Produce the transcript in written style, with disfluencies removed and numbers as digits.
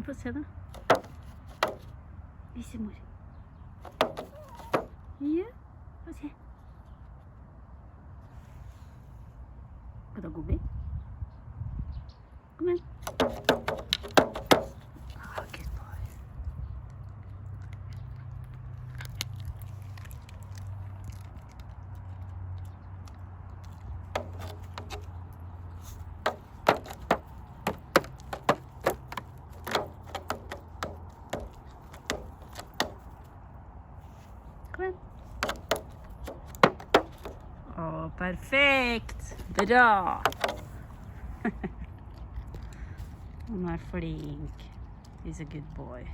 Få se det. Vise mor. Ja, få se. Skal du ha godbit? Kom igjen. Good boy. Kom igjen. Å, perfekt. Bra. Han er flink. He's a good boy.